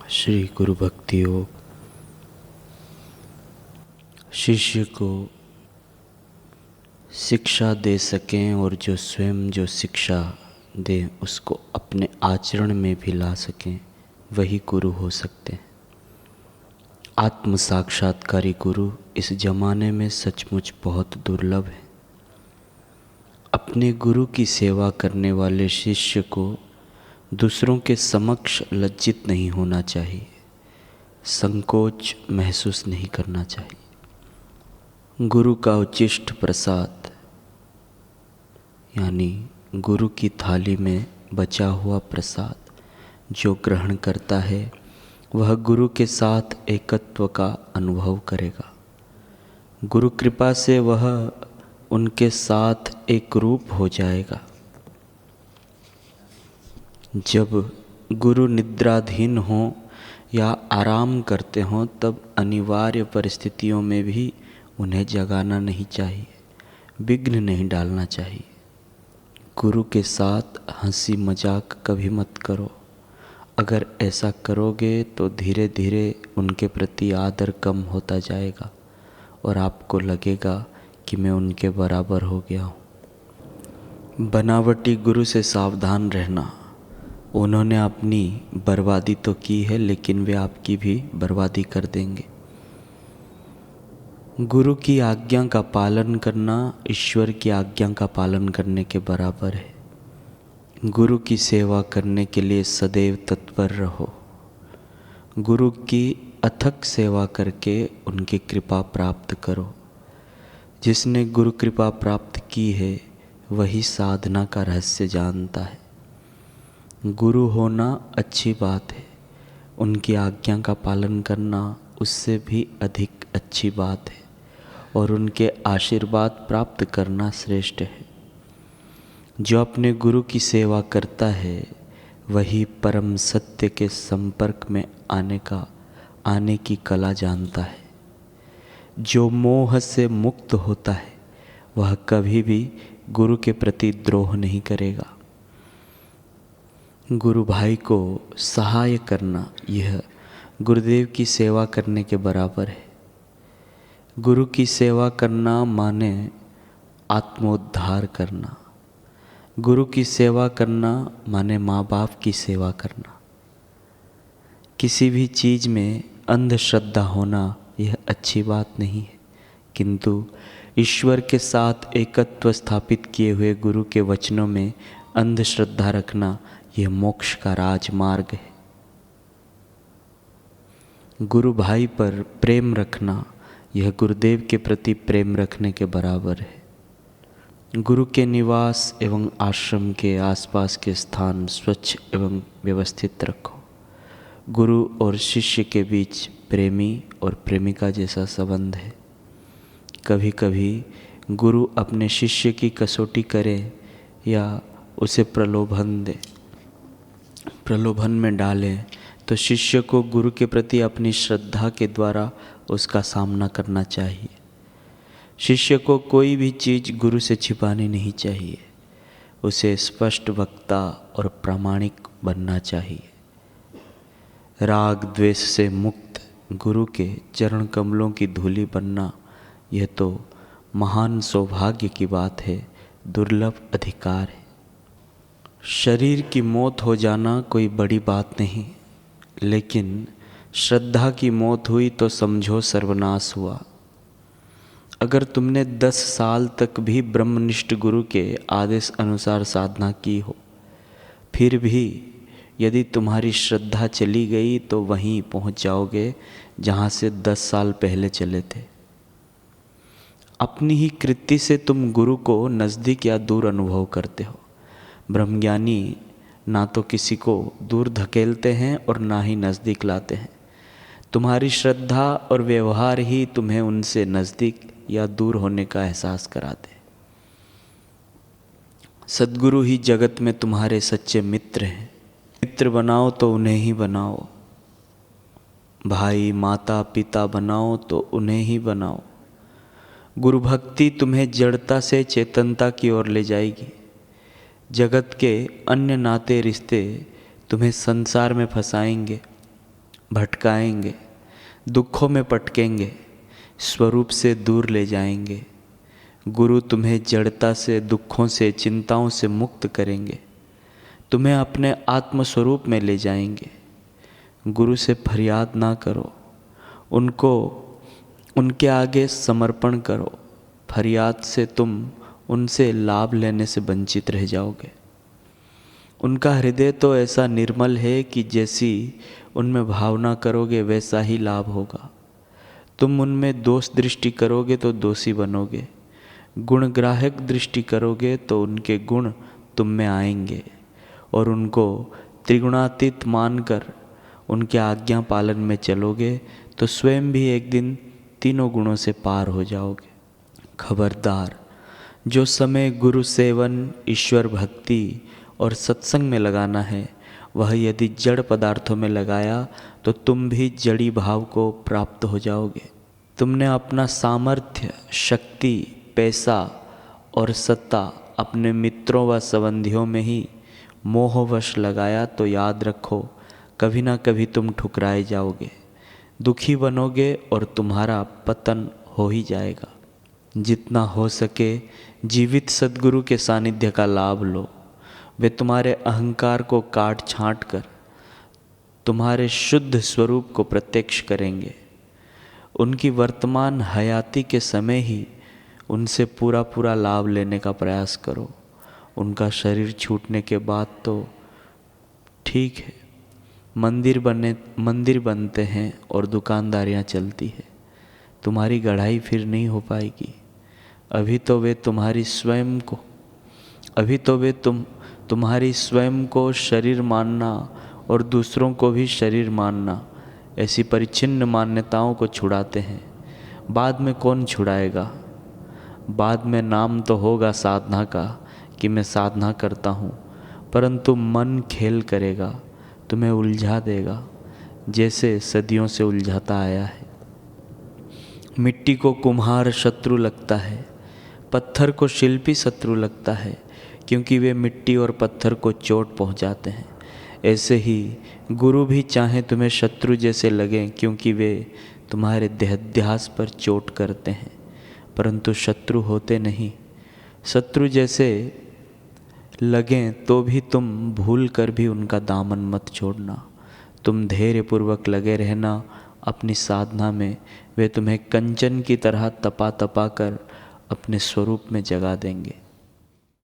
श्री गुरु भक्ति योग। शिष्य को शिक्षा दे सकें और जो स्वयं जो शिक्षा दें उसको अपने आचरण में भी ला सकें, वही गुरु हो सकते हैं। आत्म साक्षात्कारी गुरु इस जमाने में सचमुच बहुत दुर्लभ है। अपने गुरु की सेवा करने वाले शिष्य को दूसरों के समक्ष लज्जित नहीं होना चाहिए, संकोच महसूस नहीं करना चाहिए। गुरु का उच्चिष्ट प्रसाद यानी गुरु की थाली में बचा हुआ प्रसाद जो ग्रहण करता है वह गुरु के साथ एकत्व का अनुभव करेगा। गुरु कृपा से वह उनके साथ एक रूप हो जाएगा। जब गुरु निद्राधीन हों या आराम करते हों तब अनिवार्य परिस्थितियों में भी उन्हें जगाना नहीं चाहिए, विघ्न नहीं डालना चाहिए। गुरु के साथ हंसी मजाक कभी मत करो। अगर ऐसा करोगे तो धीरे धीरे उनके प्रति आदर कम होता जाएगा और आपको लगेगा कि मैं उनके बराबर हो गया हूँ। बनावटी गुरु से सावधान रहना। उन्होंने अपनी बर्बादी तो की है लेकिन वे आपकी भी बर्बादी कर देंगे। गुरु की आज्ञा का पालन करना ईश्वर की आज्ञा का पालन करने के बराबर है। गुरु की सेवा करने के लिए सदैव तत्पर रहो। गुरु की अथक सेवा करके उनकी कृपा प्राप्त करो। जिसने गुरु कृपा प्राप्त की है वही साधना का रहस्य जानता है। गुरु होना अच्छी बात है, उनकी आज्ञा का पालन करना उससे भी अधिक अच्छी बात है और उनके आशीर्वाद प्राप्त करना श्रेष्ठ है। जो अपने गुरु की सेवा करता है वही परम सत्य के संपर्क में आने की कला जानता है। जो मोह से मुक्त होता है वह कभी भी गुरु के प्रति द्रोह नहीं करेगा। गुरु भाई को सहाय करना यह गुरुदेव की सेवा करने के बराबर है। गुरु की सेवा करना माने आत्मोद्धार करना। गुरु की सेवा करना माने माँ बाप की सेवा करना। किसी भी चीज़ में अंधश्रद्धा होना यह अच्छी बात नहीं है, किंतु ईश्वर के साथ एकत्व स्थापित किए हुए गुरु के वचनों में अंधश्रद्धा रखना यह मोक्ष का राजमार्ग है। गुरु भाई पर प्रेम रखना यह गुरुदेव के प्रति प्रेम रखने के बराबर है। गुरु के निवास एवं आश्रम के आसपास के स्थान स्वच्छ एवं व्यवस्थित रखो। गुरु और शिष्य के बीच प्रेमी और प्रेमिका जैसा संबंध है। कभी कभी गुरु अपने शिष्य की कसौटी करे या उसे प्रलोभन में डालें तो शिष्य को गुरु के प्रति अपनी श्रद्धा के द्वारा उसका सामना करना चाहिए। शिष्य को कोई भी चीज़ गुरु से छिपानी नहीं चाहिए, उसे स्पष्ट वक्ता और प्रामाणिक बनना चाहिए। राग द्वेष से मुक्त गुरु के चरण कमलों की धूली बनना यह तो महान सौभाग्य की बात है, दुर्लभ अधिकार है। शरीर की मौत हो जाना कोई बड़ी बात नहीं, लेकिन श्रद्धा की मौत हुई तो समझो सर्वनाश हुआ। अगर तुमने 10 साल तक भी ब्रह्मनिष्ठ गुरु के आदेश अनुसार साधना की हो, फिर भी यदि तुम्हारी श्रद्धा चली गई तो वहीं पहुंच जाओगे जहां से 10 साल पहले चले थे। अपनी ही कृति से तुम गुरु को नज़दीक या दूर अनुभव करते हो। ब्रह्मज्ञानी ना तो किसी को दूर धकेलते हैं और ना ही नज़दीक लाते हैं। तुम्हारी श्रद्धा और व्यवहार ही तुम्हें उनसे नज़दीक या दूर होने का एहसास कराते हैं। सद्गुरु ही जगत में तुम्हारे सच्चे मित्र हैं। मित्र बनाओ तो उन्हें ही बनाओ, भाई माता पिता बनाओ तो उन्हें ही बनाओ। गुरु भक्ति तुम्हें जड़ता से चेतनता की ओर ले जाएगी। जगत के अन्य नाते रिश्ते तुम्हें संसार में फंसाएंगे भटकाएंगे, दुखों में पटकेंगे, स्वरूप से दूर ले जाएंगे। गुरु तुम्हें जड़ता से, दुखों से, चिंताओं से मुक्त करेंगे, तुम्हें अपने आत्म स्वरूप में ले जाएंगे। गुरु से फरियाद ना करो, उनके आगे समर्पण करो। फरियाद से तुम उनसे लाभ लेने से वंचित रह जाओगे। उनका हृदय तो ऐसा निर्मल है कि जैसी उनमें भावना करोगे वैसा ही लाभ होगा। तुम उनमें दोष दृष्टि करोगे तो दोषी बनोगे, गुणग्राहक दृष्टि करोगे तो उनके गुण तुम में आएंगे, और उनको त्रिगुणातीत मानकर उनके आज्ञा पालन में चलोगे तो स्वयं भी एक दिन तीनों गुणों से पार हो जाओगे। खबरदार, जो समय गुरु सेवन, ईश्वर भक्ति और सत्संग में लगाना है वह यदि जड़ पदार्थों में लगाया तो तुम भी जड़ी भाव को प्राप्त हो जाओगे। तुमने अपना सामर्थ्य, शक्ति, पैसा और सत्ता अपने मित्रों व संबंधियों में ही मोहवश लगाया तो याद रखो कभी ना कभी तुम ठुकराए जाओगे, दुखी बनोगे और तुम्हारा पतन हो ही जाएगा। जितना हो सके जीवित सद्गुरु के सानिध्य का लाभ लो। वे तुम्हारे अहंकार को काट छांट कर तुम्हारे शुद्ध स्वरूप को प्रत्यक्ष करेंगे। उनकी वर्तमान हयाती के समय ही उनसे पूरा पूरा लाभ लेने का प्रयास करो। उनका शरीर छूटने के बाद तो ठीक है, मंदिर बनते हैं और दुकानदारियां चलती है, तुम्हारी गढ़ाई फिर नहीं हो पाएगी। अभी तो वे तुम्हारी स्वयं को शरीर मानना और दूसरों को भी शरीर मानना, ऐसी परिच्छिन्न मान्यताओं को छुड़ाते हैं। बाद में कौन छुड़ाएगा? बाद में नाम तो होगा साधना का कि मैं साधना करता हूँ, परंतु मन खेल करेगा, तुम्हें उलझा देगा जैसे सदियों से उलझाता आया है। मिट्टी को कुम्हार शत्रु लगता है, पत्थर को शिल्पी शत्रु लगता है, क्योंकि वे मिट्टी और पत्थर को चोट पहुंचाते हैं। ऐसे ही गुरु भी चाहे तुम्हें शत्रु जैसे लगें, क्योंकि वे तुम्हारे देहाध्यास पर चोट करते हैं, परंतु शत्रु होते नहीं। शत्रु जैसे लगें तो भी तुम भूल कर भी उनका दामन मत छोड़ना। तुम धैर्यपूर्वक लगे रहना अपनी साधना में। वे तुम्हें कंचन की तरह तपा कर अपने स्वरूप में जगा देंगे।